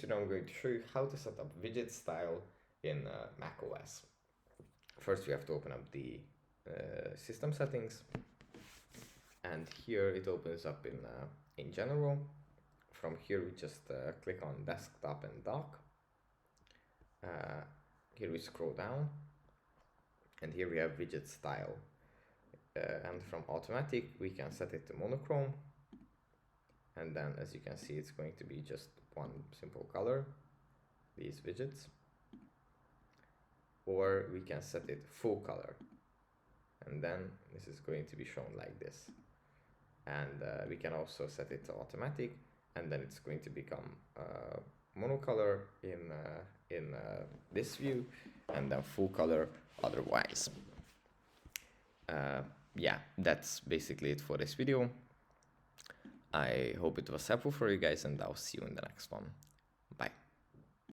video I'm going to show you how to set up widget style in macOS. First we have to open up the system settings, and here it opens up in general. From here we just click on desktop and dock. Here we scroll down, and here we have widget style. And from automatic we can set it to monochrome, and then as you can see it's going to be just one simple color, these widgets, or we can set it full color, and then this is going to be shown like this. And we can also set it to automatic, and then it's going to become monocolor in this view, and then full color otherwise. Yeah, that's basically it for this video. I hope it was helpful for you guys, and I'll see you in the next one. Bye.